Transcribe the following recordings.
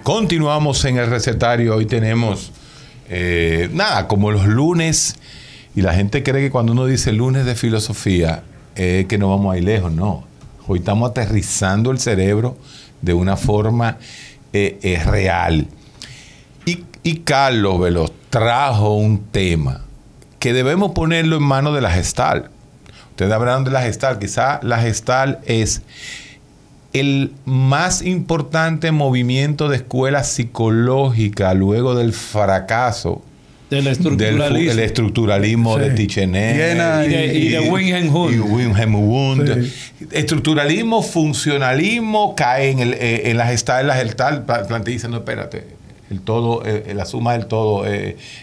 Continuamos en el recetario. Hoy tenemos, como los lunes, y la gente cree que cuando uno dice lunes de filosofía, que no vamos a ir lejos. No. Hoy estamos aterrizando el cerebro de una forma real. Y Carlos Veloz trajo un tema que debemos ponerlo en manos de la Gestalt. Ustedes hablaron de la Gestalt. Quizá la Gestalt es el más importante movimiento de escuela psicológica luego del fracaso del estructuralismo de Tichenet y de Wilhelm Wundt. Sí. Estructuralismo, funcionalismo, cae en la Gestalt. La Gestalt dice, no, espérate. El todo, la suma del todo,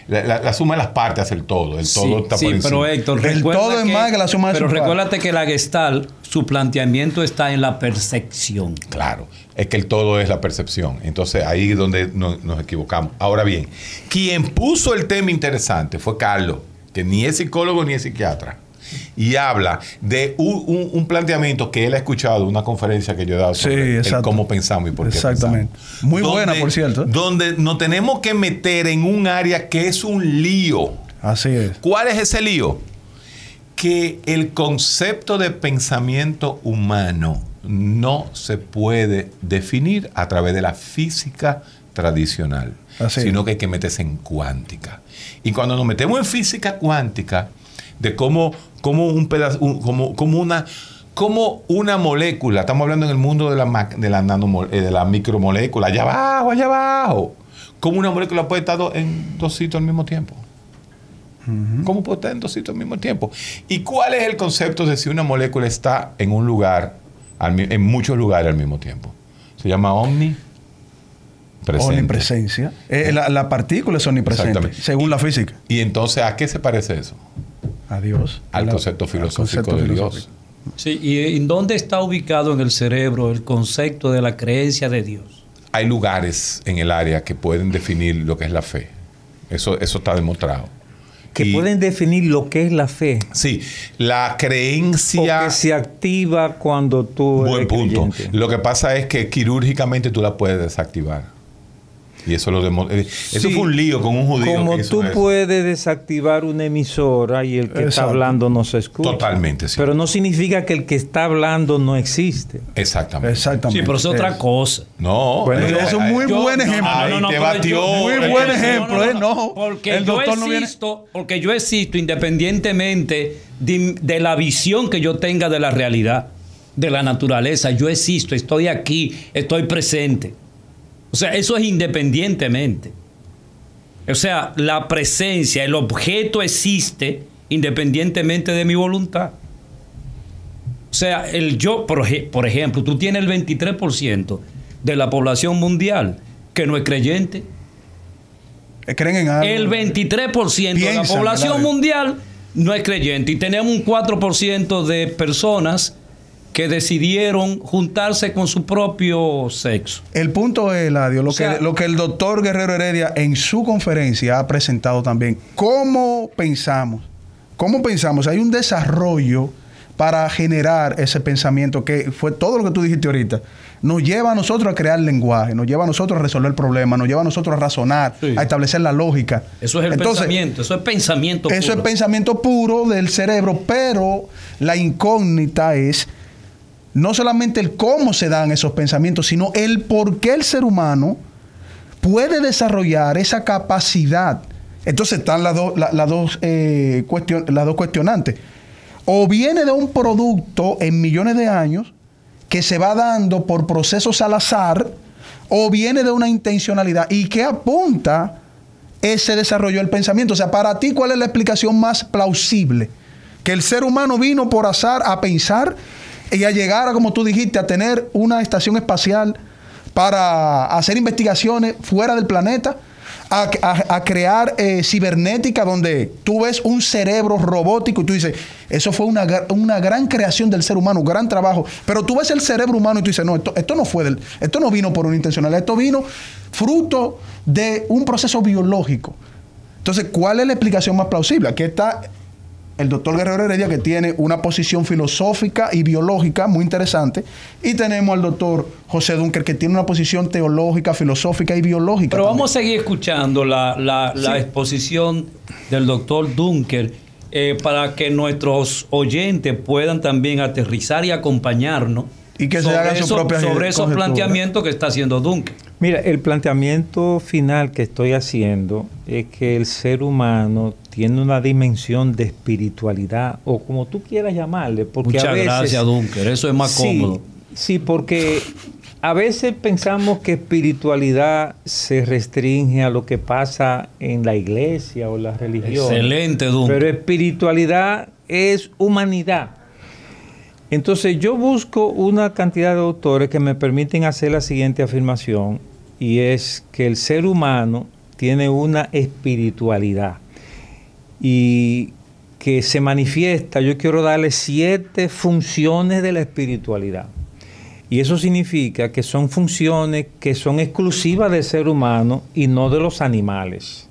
la suma de las partes hace el todo. El todo está por encima. Pero Héctor, el todo es más que la suma de sus partes. Pero recuérdate que la Gestalt, su planteamiento está en la percepción. Claro, es que el todo es la percepción. Entonces ahí es donde nos equivocamos. Ahora bien, quien puso el tema interesante fue Carlos, que ni es psicólogo ni es psiquiatra. Y habla de un planteamiento que él ha escuchado, una conferencia que yo he dado sobre cómo pensamos y por qué exactamente. pensamos. Muy buena, por cierto. Donde nos tenemos que meter en un área que es un lío. Así es. ¿Cuál es ese lío? Que el concepto de pensamiento humano no se puede definir a través de la física tradicional, sino que hay que meterse en cuántica. Y cuando nos metemos en física cuántica, de cómo una molécula, estamos hablando en el mundo de la micromolécula, allá abajo, cómo una molécula puede estar en dos sitios al mismo tiempo. ¿Cómo puede estar en dos sitios al mismo tiempo? ¿Y cuál es el concepto de si una molécula está en un lugar, en muchos lugares al mismo tiempo? Se llama omnipresencia. La partícula es omnipresente, según la física. ¿Y entonces a qué se parece eso? A Dios. Al concepto filosófico de Dios. Sí, ¿y en dónde está ubicado en el cerebro el concepto de la creencia de Dios? Hay lugares en el área que pueden definir lo que es la fe. Eso está demostrado. Que pueden definir lo que es la fe. Sí, la creencia... O que se activa cuando tú eres creyente. Lo que pasa es que quirúrgicamente tú la puedes desactivar. Y eso eso fue un lío con un judío. Como tú puedes desactivar una emisora y el que está hablando no se escucha. Totalmente, sí. Pero no significa que el que está hablando no existe. Exactamente. Sí, pero es otra cosa. No. Bueno, eso es un muy buen ejemplo. Muy buen ejemplo. No, porque porque yo existo independientemente de la visión que yo tenga de la realidad, de la naturaleza. Yo existo, estoy aquí, estoy presente. O sea, eso es independientemente. O sea, la presencia, el objeto existe independientemente de mi voluntad. O sea, el yo, por ejemplo, tú tienes el 23% de la población mundial que no es creyente. Creen en algo. El 23% de la población mundial no es creyente. Y tenemos un 4% de personas que decidieron juntarse con su propio sexo. El punto es, Eladio, lo que el doctor Guerrero Heredia en su conferencia ha presentado también. ¿Cómo pensamos? Hay un desarrollo para generar ese pensamiento que fue todo lo que tú dijiste ahorita. Nos lleva a nosotros a crear lenguaje, nos lleva a nosotros a resolver problemas, nos lleva a nosotros a razonar, a establecer la lógica. Eso es pensamiento, eso es pensamiento puro. Eso es pensamiento puro del cerebro, pero la incógnita es no solamente el cómo se dan esos pensamientos, sino el por qué el ser humano puede desarrollar esa capacidad. Entonces están las dos cuestionantes. O viene de un producto en millones de años que se va dando por procesos al azar, o viene de una intencionalidad y que apunta ese desarrollo del pensamiento. O sea, para ti, ¿cuál es la explicación más plausible? Que el ser humano vino por azar a pensar y a llegar a, como tú dijiste, a tener una estación espacial para hacer investigaciones fuera del planeta, a crear cibernética donde tú ves un cerebro robótico y tú dices, eso fue una gran creación del ser humano, un gran trabajo. Pero tú ves el cerebro humano y tú dices, no, esto no vino por una intencionalidad, esto vino fruto de un proceso biológico. Entonces, ¿cuál es la explicación más plausible? Aquí está el doctor Guerrero Heredia, que tiene una posición filosófica y biológica muy interesante, y tenemos al doctor José Dunker, que tiene una posición teológica, filosófica y biológica. Pero también. vamos a seguir escuchando la exposición del doctor Dunker para que nuestros oyentes puedan también aterrizar y acompañarnos y que se hagan su propia sobre esos planteamientos que está haciendo Dunker. Mira, el planteamiento final que estoy haciendo es que el ser humano tiene una dimensión de espiritualidad, o como tú quieras llamarle. Porque Muchas a veces, gracias, Dunker. Eso es más cómodo. Sí, porque a veces pensamos que espiritualidad se restringe a lo que pasa en la iglesia o la religión. Excelente, Dunker. Pero espiritualidad es humanidad. Entonces yo busco una cantidad de autores que me permiten hacer la siguiente afirmación, y es que el ser humano tiene una espiritualidad y que se manifiesta. Yo quiero darle 7 funciones de la espiritualidad, y eso significa que son funciones que son exclusivas del ser humano y no de los animales.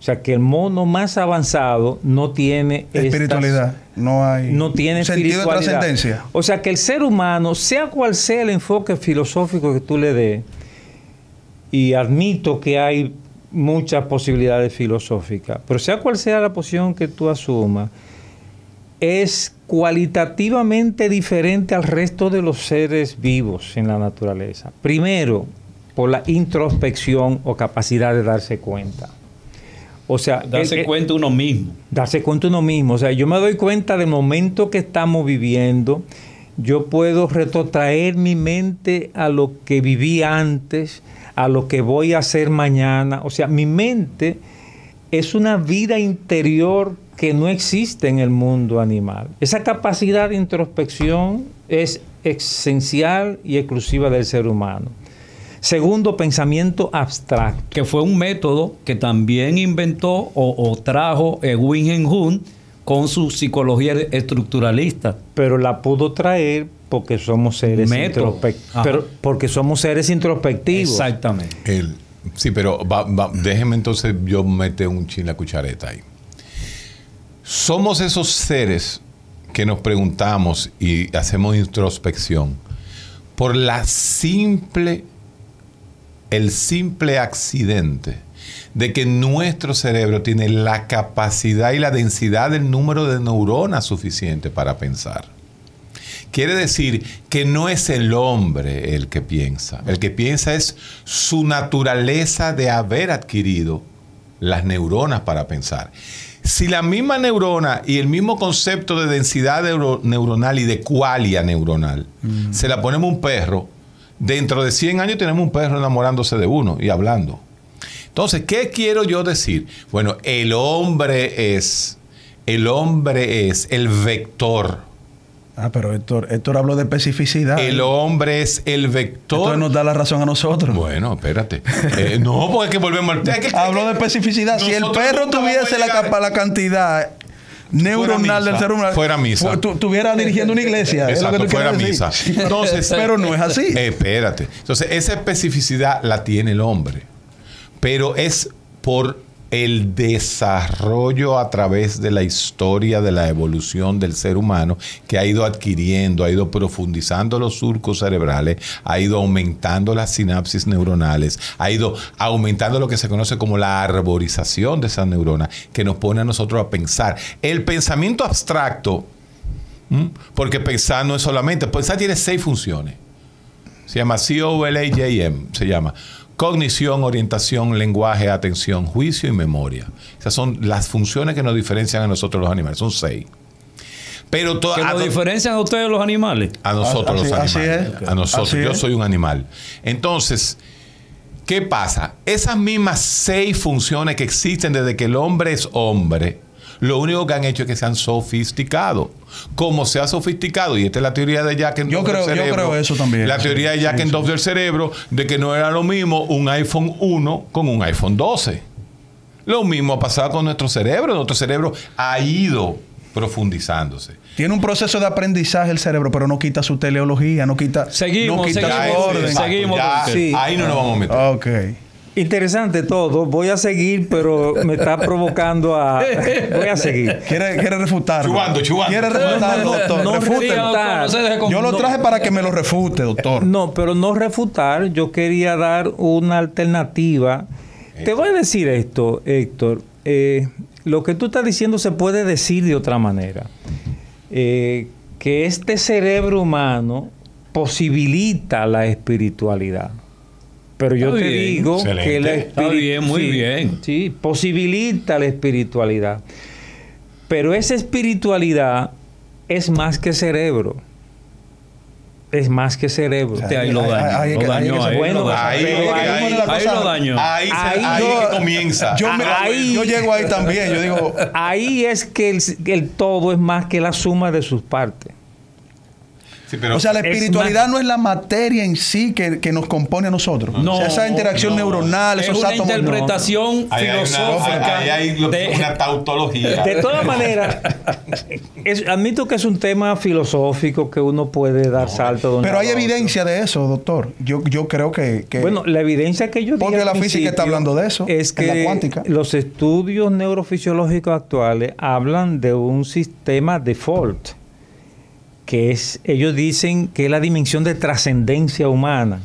O sea, que el mono más avanzado no tiene espiritualidad, no tiene sentido de trascendencia. O sea, que el ser humano, sea cual sea el enfoque filosófico que tú le des, y admito que hay muchas posibilidades filosóficas, pero sea cual sea la posición que tú asumas, es cualitativamente diferente al resto de los seres vivos en la naturaleza. Primero, por la introspección o capacidad de darse cuenta. O sea, darse cuenta uno mismo. Darse cuenta uno mismo. O sea, yo me doy cuenta del momento que estamos viviendo. Yo puedo retrotraer mi mente a lo que viví antes, a lo que voy a hacer mañana. O sea, mi mente es una vida interior que no existe en el mundo animal. Esa capacidad de introspección es esencial y exclusiva del ser humano. Segundo, pensamiento abstracto. Que fue un método que también inventó o trajo Wing Hun con su psicología estructuralista. Pero la pudo traer porque somos seres introspectivos. Porque somos seres introspectivos. Exactamente. Sí, pero déjeme entonces yo meter un chin la cuchareta ahí. Somos esos seres que nos preguntamos y hacemos introspección por el simple accidente de que nuestro cerebro tiene la capacidad y la densidad del número de neuronas suficiente para pensar. Quiere decir que no es el hombre el que piensa. El que piensa es su naturaleza de haber adquirido las neuronas para pensar. Si la misma neurona y el mismo concepto de densidad neuronal y de qualia neuronal se la ponemos a un perro, dentro de 100 años tenemos un perro enamorándose de uno y hablando. Entonces, ¿qué quiero yo decir? Bueno, el hombre es el vector. Pero Héctor habló de especificidad. El hombre es el vector. Entonces nos da la razón a nosotros. Bueno, espérate. No, porque es que volvemos al... Habló de especificidad. Si el perro tuviese la cantidad neuronal del ser humano, fuera misa. Estuviera dirigiendo una iglesia. Exacto, fuera misa. Entonces, pero no es así. Espérate. Entonces, esa especificidad la tiene el hombre. Pero es por el desarrollo a través de la historia de la evolución del ser humano, que ha ido adquiriendo, ha ido profundizando los surcos cerebrales, ha ido aumentando las sinapsis neuronales, ha ido aumentando lo que se conoce como la arborización de esas neuronas, que nos pone a nosotros a pensar. El pensamiento abstracto, porque pensar no es solamente, pensar tiene 6 funciones. Se llama COLAJM, se llama cognición, orientación, lenguaje, atención, juicio y memoria. Esas son las funciones que nos diferencian a nosotros los animales. Son 6. Pero ¿Que nos diferencian a ustedes los animales? A nosotros los animales. Así es. A nosotros. Así Yo es. soy un animal. Entonces, ¿qué pasa? Esas mismas 6 funciones que existen desde que el hombre es hombre, lo único que han hecho es que se han sofisticado. Como se ha sofisticado, y esta es la teoría de Jack and Dove del cerebro. Yo creo eso también. La teoría de Jack and Dove del cerebro, de que no era lo mismo un iPhone 1 con un iPhone 12. Lo mismo ha pasado con nuestro cerebro. Nuestro cerebro ha ido profundizándose. Tiene un proceso de aprendizaje el cerebro, pero no quita su teleología, no quita Seguimos, su orden. seguimos. Sí. Ahí no nos vamos a meter. Ok. Interesante todo. Voy a seguir, pero me está provocando a... Voy a seguir. ¿Quiere refutarlo? Chubando. ¿Quiere refutarlo, doctor? No Refútelo. refutar. Yo lo traje para que me lo refute, doctor. No, pero no refutar. Yo quería dar una alternativa. Te voy a decir esto, Héctor. Lo que tú estás diciendo se puede decir de otra manera. Que este cerebro humano posibilita la espiritualidad. Pero yo te digo que la espiritualidad... muy bien. Sí, posibilita la espiritualidad. Pero esa espiritualidad es más que cerebro. Es más que cerebro. Ahí lo dañó. Ahí lo dañó. Ahí comienza. Yo llego ahí también. Yo digo... Ahí es que el todo es más que la suma de sus partes. Sí, pero o sea, la espiritualidad no es la materia en sí que nos compone a nosotros. No, o sea, esa interacción neuronal, es esos una átomos. interpretación filosófica. Ahí hay una tautología. De todas maneras, admito que es un tema filosófico que uno puede dar salto. Pero hay evidencia de eso, doctor. Yo creo que... Bueno, la evidencia que yo digo porque la física está hablando de eso. Es que la cuántica. Los estudios neurofisiológicos actuales hablan de un sistema default, que es, ellos dicen que es la dimensión de trascendencia humana.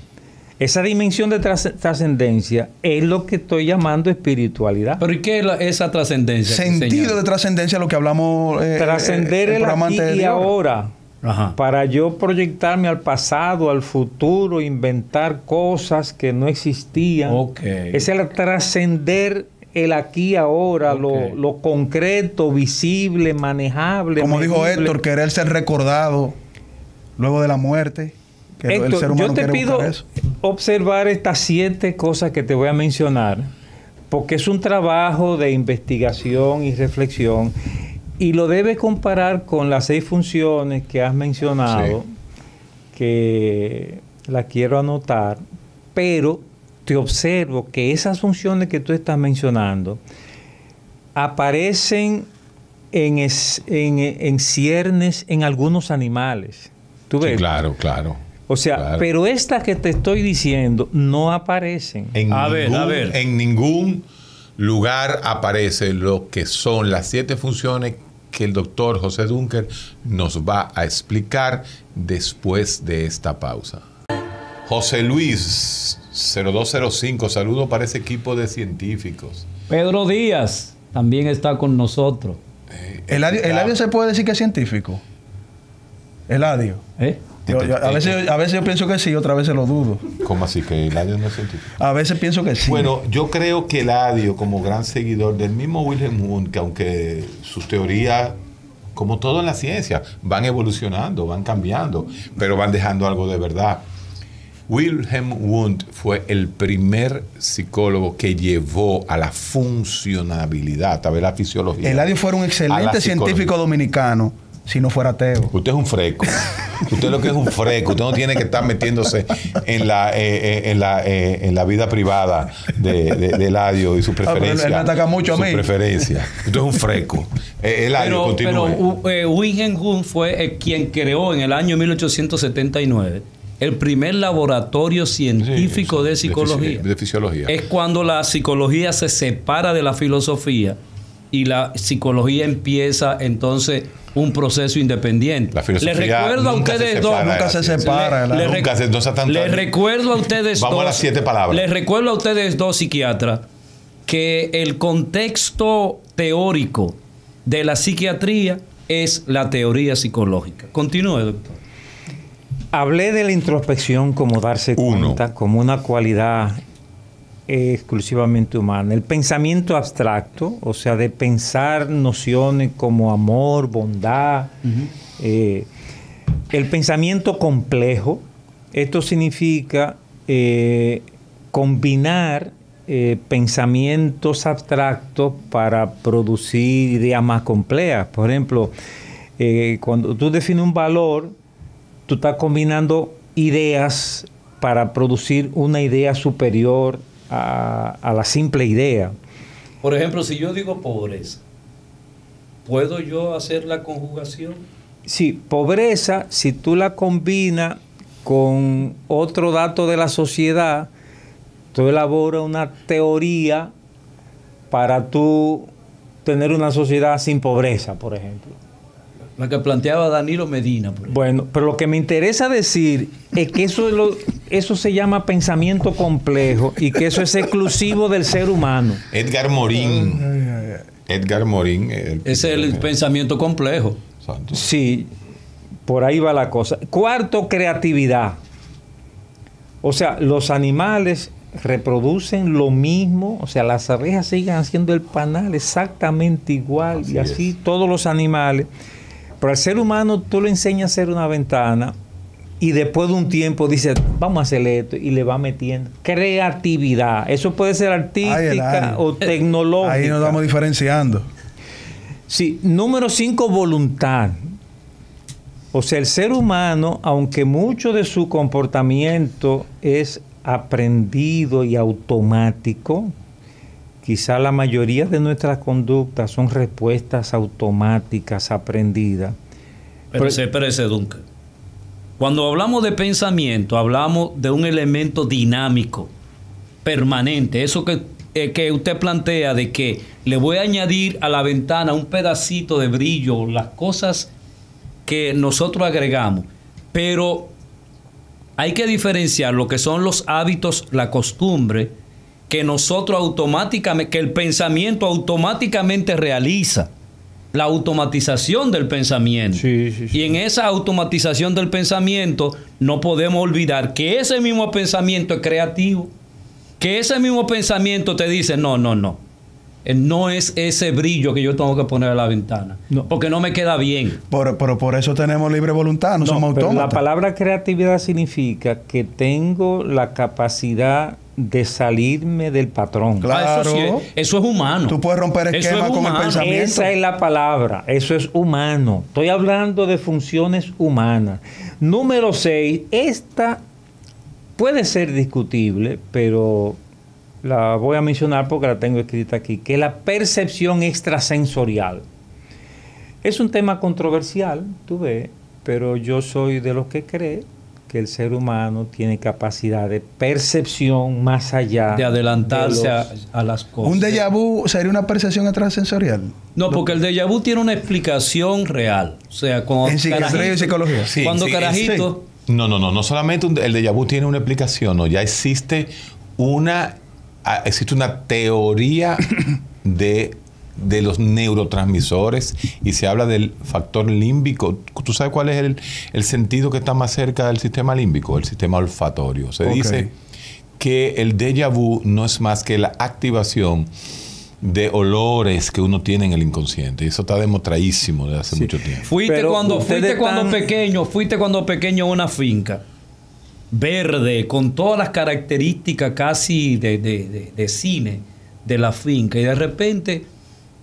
Esa dimensión de trascendencia es lo que estoy llamando espiritualidad. ¿Pero y qué es esa trascendencia? Sentido de trascendencia, lo que hablamos... trascender el aquí y ahora. Ajá. Para yo proyectarme al pasado, al futuro, inventar cosas que no existían. Okay. Es el trascender el aquí y ahora, lo concreto, visible, manejable. Como medible. dijo Héctor, querer ser recordado luego de la muerte. Que Héctor, el ser humano yo te quiere pido buscar eso. observar estas 7 cosas que te voy a mencionar, porque es un trabajo de investigación y reflexión, y lo debes comparar con las 6 funciones que has mencionado, que la quiero anotar, pero te observo que esas funciones que tú estás mencionando aparecen en ciernes en algunos animales. ¿Tú ves? Sí, claro. O sea, pero estas que te estoy diciendo no aparecen. En ningún lugar aparece lo que son las 7 funciones que el doctor José Dunker nos va a explicar después de esta pausa. José Luis 0205, saludo para ese equipo de científicos. Pedro Díaz también está con nosotros. ¿Eladio se puede decir que es científico? Eladio. A veces yo pienso que sí, otras veces lo dudo. ¿Cómo así que Eladio no es científico? A veces pienso que sí. Bueno, yo creo que Eladio, como gran seguidor del mismo Wilhelm Wundt, que aunque sus teorías, como todo en la ciencia, van evolucionando, van cambiando, pero van dejando algo de verdad. Wilhelm Wundt fue el primer psicólogo que llevó a la funcionabilidad, a ver la fisiología. Eladio fuera un excelente científico dominicano si no fuera ateo. Usted es un freco. Usted lo que es un freco. Usted no tiene que estar metiéndose en la vida privada de Eladio y su preferencia. Él me ataca mucho a mí. Su preferencia. Usted es un freco. Eladio, continúe. Pero Wilhelm Wundt fue quien creó en el año 1879 el primer laboratorio científico de psicología. De fisiología. Es cuando la psicología se separa de la filosofía y la psicología empieza entonces un proceso independiente. La filosofía les recuerdo a ustedes dos. Nunca se separa. Les recuerdo a ustedes dos. Vamos a las 7 palabras. Les recuerdo a ustedes dos psiquiatras que el contexto teórico de la psiquiatría es la teoría psicológica. Continúe, doctor. Hablé de la introspección como darse cuenta, como una cualidad exclusivamente humana. El pensamiento abstracto, o sea, de pensar nociones como amor, bondad. El pensamiento complejo, esto significa combinar pensamientos abstractos para producir ideas más complejas. Por ejemplo, cuando tú defines un valor, tú estás combinando ideas para producir una idea superior a la simple idea. Por ejemplo, si yo digo pobreza, ¿puedo yo hacer la conjugación? Sí, pobreza, si tú la combinas con otro dato de la sociedad, tú elaboras una teoría para tú tener una sociedad sin pobreza, por ejemplo. La que planteaba Danilo Medina. Por ejemplo. Bueno, pero lo que me interesa decir es que eso se llama pensamiento complejo y que eso es exclusivo del ser humano. Edgar Morin. Edgar Morin. Ese es el pensamiento complejo. Santo. Sí, por ahí va la cosa. Cuarto, creatividad. O sea, los animales reproducen lo mismo, o sea, las abejas siguen haciendo el panal exactamente igual, Así y así es. todos los animales. Pero al ser humano tú le enseñas a hacer una ventana y después de un tiempo dice, vamos a hacer esto, y le va metiendo creatividad. Eso puede ser artística o tecnológica. Ahí nos vamos diferenciando. Sí, número 5, voluntad. O sea, el ser humano, aunque mucho de su comportamiento es aprendido y automático, quizá la mayoría de nuestras conductas son respuestas automáticas aprendidas. Espérese, Duncan. Cuando hablamos de pensamiento, hablamos de un elemento dinámico, permanente. Eso que usted plantea de que le voy a añadir a la ventana un pedacito de brillo, las cosas que nosotros agregamos. Pero hay que diferenciar lo que son los hábitos, la costumbre, que nosotros automáticamente, que el pensamiento automáticamente realiza. La automatización del pensamiento. Sí. Y en esa automatización del pensamiento no podemos olvidar que ese mismo pensamiento es creativo. Que ese mismo pensamiento te dice, no es ese brillo que yo tengo que poner a la ventana. No. Porque no me queda bien. Pero por eso tenemos libre voluntad, no somos pero autómatas. la palabra creatividad significa que tengo la capacidad de salirme del patrón. Claro. Eso es humano. Tú puedes romper Eso esquemas es con el humano. pensamiento. Esa es la palabra, eso es humano. Estoy hablando de funciones humanas. Número 6, esta puede ser discutible, pero la voy a mencionar porque la tengo escrita aquí, que es la percepción extrasensorial. Es un tema controversial, tú ves, pero yo soy de los que cree que el ser humano tiene capacidad de percepción más allá De adelantarse de los- a las cosas. ¿Un déjà vu sería una percepción extrasensorial? No, porque el déjà vu tiene una explicación real. O sea, cuando En psiquiatría y psicología. Sí, cuando sí, carajito... No solamente el déjà vu tiene una explicación, no, ya existe una teoría de los neurotransmisores y se habla del factor límbico. ¿Tú sabes cuál es el sentido que está más cerca del sistema límbico? El sistema olfatorio. Se dice que el déjà vu no es más que la activación de olores que uno tiene en el inconsciente. Y eso está demostradísimo desde hace mucho tiempo. Fuiste cuando pequeño a una finca verde, con todas las características casi de cine de la finca, y de repente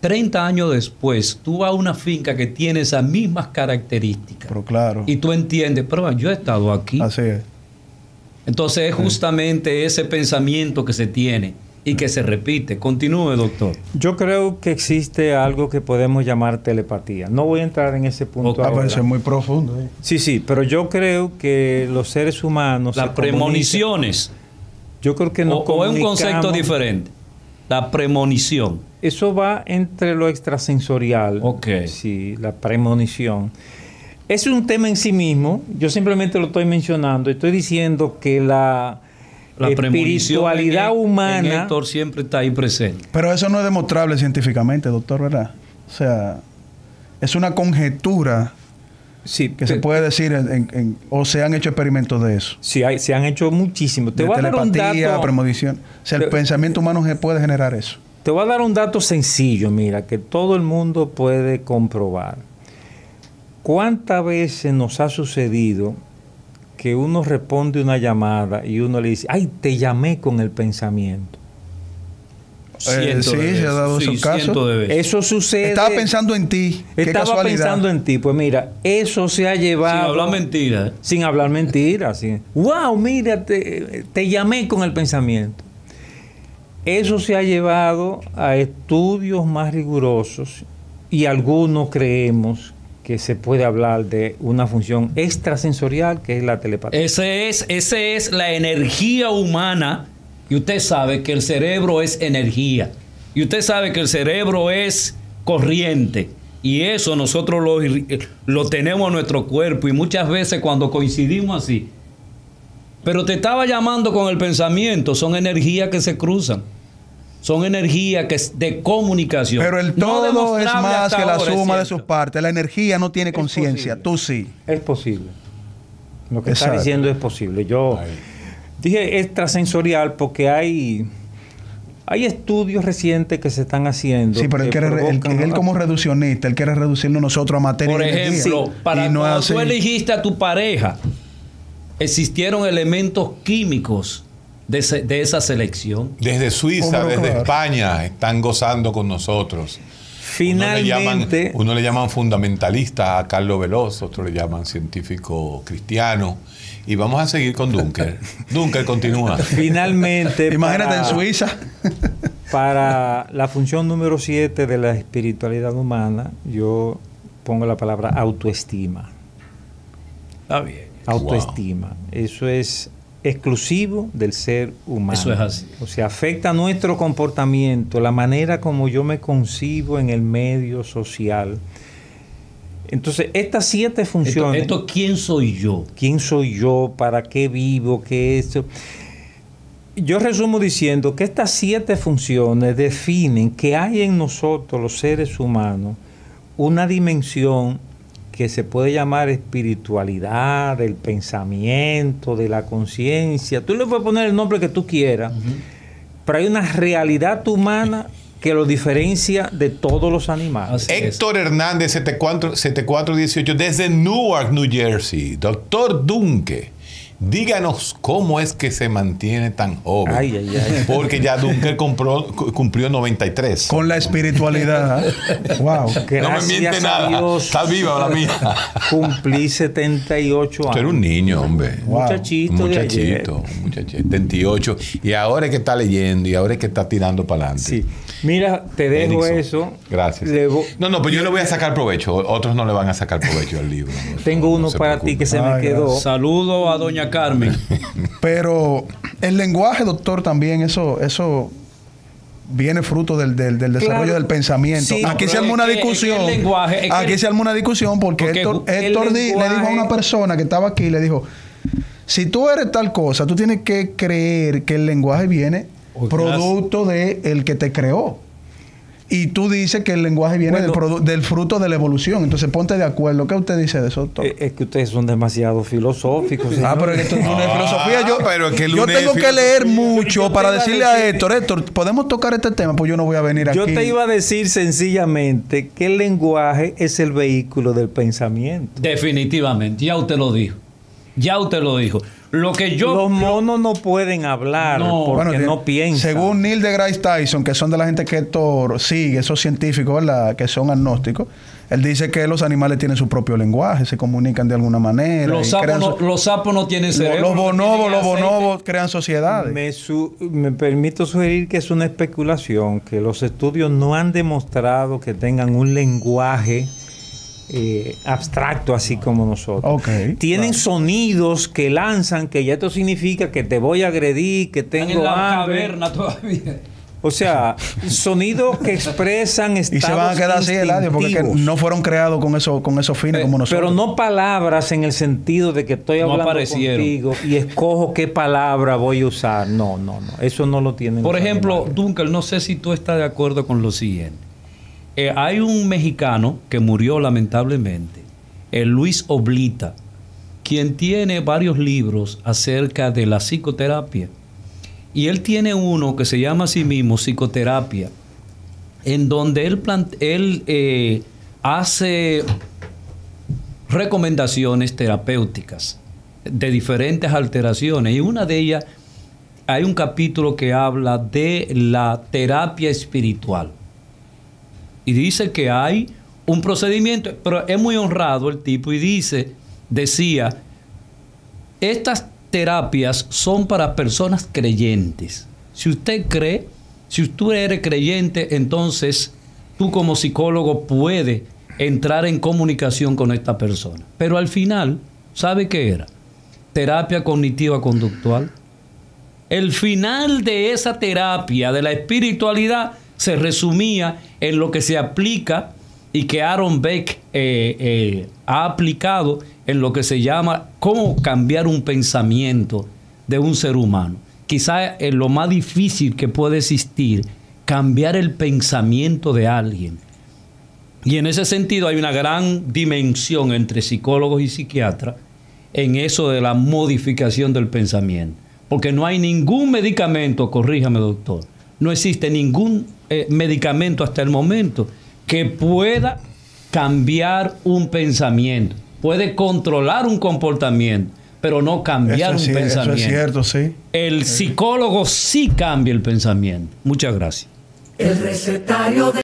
30 años después tú vas a una finca que tiene esas mismas características, Pero claro. y tú entiendes, pero yo he estado aquí. Así es. Entonces es justamente ese pensamiento que se tiene y que se repite. Continúe, doctor. Yo creo que existe algo que podemos llamar telepatía. No voy a entrar en ese punto Ah, ahora. pues eso es muy profundo. Sí, pero yo creo que los seres humanos... Las se comunican. premoniciones. Yo creo que nos O es un concepto comunicamos. diferente. La premonición. Eso va entre lo extrasensorial. Ok. Sí, la premonición. Es un tema en sí mismo. Yo simplemente lo estoy mencionando. Estoy diciendo que la espiritualidad en humana... Héctor siempre está ahí presente. Pero eso no es demostrable científicamente, doctor, ¿verdad? O sea, es una conjetura Sí, que se puede decir o se han hecho experimentos de eso. Sí, se han hecho muchísimos. Te De voy a dar un telepatía, dato. premonición. O sea, el pensamiento humano se puede generar eso. Te voy a dar un dato sencillo, mira, que todo el mundo puede comprobar. ¿Cuántas veces nos ha sucedido que uno responde una llamada y uno le dice, ay, te llamé con el pensamiento? Cientos sí, de veces. se ha dado esos casos. cientos de veces. Eso sucede. Estaba pensando en ti. Qué Estaba casualidad. pensando en ti. Pues mira, eso se ha llevado. Sin hablar mentiras. Sin hablar mentiras. Wow, mira, te llamé con el pensamiento. Eso se ha llevado a estudios más rigurosos y algunos creemos que se puede hablar de una función extrasensorial que es la telepatía. Ese es la energía humana Y usted sabe que el cerebro es energía. Y usted sabe que el cerebro es corriente. Y eso nosotros lo tenemos en nuestro cuerpo. Y muchas veces cuando coincidimos así. Pero te estaba llamando con el pensamiento. Son energías que se cruzan. Son energías de comunicación. Pero el todo demostrable es más hasta que la ahora, es suma de cierto. sus partes. La energía no tiene Es conciencia. posible. Tú sí. Es posible. Lo que Exacto. está diciendo es posible. Yo dije extrasensorial porque hay estudios recientes que se están haciendo. Sí, pero él, que quiere, provocan- él como reduccionista, él quiere reducirnos nosotros a materia Por y energía. ejemplo, Y no es cuando así. tú elegiste a tu pareja, existieron elementos químicos de esa selección. Desde Suiza, Pero desde claro. España, están gozando con nosotros. Finalmente, Uno le llaman fundamentalista a Carlos Veloz, otros le llaman científico cristiano. Y vamos a seguir con Dunker. Dunker, continúa. finalmente Imagínate para- en Suiza. Para la función número 7 de la espiritualidad humana, yo pongo la palabra autoestima. Está bien. Autoestima. Eso es exclusivo del ser humano. Eso es así. O sea, afecta nuestro comportamiento, la manera como yo me concibo en el medio social. Entonces, estas 7 funciones... Esto, ¿quién soy yo? ¿Quién soy yo? ¿Para qué vivo? ¿Qué es esto? Yo resumo diciendo que estas 7 funciones definen que hay en nosotros, los seres humanos, una dimensión que se puede llamar espiritualidad, del pensamiento, de la conciencia. Tú le puedes poner el nombre que tú quieras, pero hay una realidad humana que lo diferencia de todos los animales. Así es. Héctor Hernández, 7418, desde Newark, New Jersey. Doctor Dunker, díganos cómo es que se mantiene tan joven. Ay, ay, ay. Porque ya Dunker cumplió 93. Con la espiritualidad. Wow. No me Gracias miente a nada. Dios, Está viva la mía. cumplí 78 años. Tú eres un niño, hombre. Wow. Muchachito Un de ayer. muchachito, un muchachito. 28. Y ahora es que está leyendo y ahora es que está tirando para adelante. Sí. Mira, te dejo Erickson. eso. Gracias. No, pues yo le voy a sacar provecho. Otros no le van a sacar provecho al libro. Tengo uno se para preocupe. ti que se me Ay, quedó. Saludo a doña Carmen. Pero el lenguaje, doctor, también eso viene fruto del desarrollo Claro. del pensamiento. Sí, Aquí pero se arma es una que- es que discusión. el lenguaje- es que- Aquí se arma una discusión porque Porque Héctor, el Héctor le dijo a lenguaje- una persona que estaba aquí, le dijo, si tú eres tal cosa, tú tienes que creer que el lenguaje viene Oh, producto de el que te creó. Y tú dices que el lenguaje viene Bueno. del fruto de la evolución. Entonces ponte de acuerdo. ¿Qué usted dice de eso, doctor? Es que ustedes son demasiado filosóficos. Pero señores. esto es una filosofía. Yo, pero es que el yo lunes tengo es que leer filosofía. mucho Yo te para iba a decirle a decir- Héctor, ¿podemos tocar este tema? Pues yo no voy a venir aquí. Yo te iba a decir sencillamente que el lenguaje es el vehículo del pensamiento. Definitivamente, ya usted lo dijo. Ya usted lo dijo. Lo que yo... Los monos no pueden hablar No. porque Bueno, no piensan. Según Neil deGrasse Tyson, que son de la gente que Héctor sigue, esos científicos, ¿verdad? Que son agnósticos, él dice que los animales tienen su propio lenguaje, se comunican de alguna manera. Los y sapos, crean los sapos no tienen cerebro. los bonobos, no tienen aceite. crean sociedades. Me permito sugerir que es una especulación, que los estudios no han demostrado que tengan un lenguaje abstracto así como nosotros. Ok, Tienen claro. sonidos que lanzan, que ya esto significa que te voy a agredir, que Están en tengo la hambre. caverna todavía. O sea, sonidos que expresan estados Y se van a quedar así, Eladio, porque es que instintivos. no fueron creados con esos fines como nosotros. Pero no palabras en el sentido de que estoy No hablando aparecieron. contigo y escojo qué palabra voy a usar. No. Eso no lo tienen. Por los ejemplo, animales. Dunkel, no sé si tú estás de acuerdo con lo siguiente. Hay un mexicano que murió lamentablemente, Luis Oblita, quien tiene varios libros acerca de la psicoterapia. Y él tiene uno que se llama a sí mismo Psicoterapia, en donde él hace recomendaciones terapéuticas de diferentes alteraciones. Y una de ellas, hay un capítulo que habla de la terapia espiritual. Y dice que hay un procedimiento, pero es muy honrado el tipo y decía, estas terapias son para personas creyentes. Si usted cree, si tú eres creyente, entonces tú como psicólogo puedes entrar en comunicación con esta persona. Pero al final, ¿sabe qué era? Terapia cognitiva conductual. El final de esa terapia de la espiritualidad se resumía en lo que se aplica y que Aaron Beck ha aplicado en lo que se llama cómo cambiar un pensamiento de un ser humano. Quizás es lo más difícil que puede existir, cambiar el pensamiento de alguien. Y en ese sentido hay una gran dimensión entre psicólogos y psiquiatras en eso de la modificación del pensamiento. Porque no hay ningún medicamento, corríjame doctor, no existe ningún medicamento hasta el momento que pueda cambiar un pensamiento. Puede controlar un comportamiento, pero no cambiar un pensamiento. Eso es cierto, sí. El psicólogo sí cambia el pensamiento. Muchas gracias. El recetario de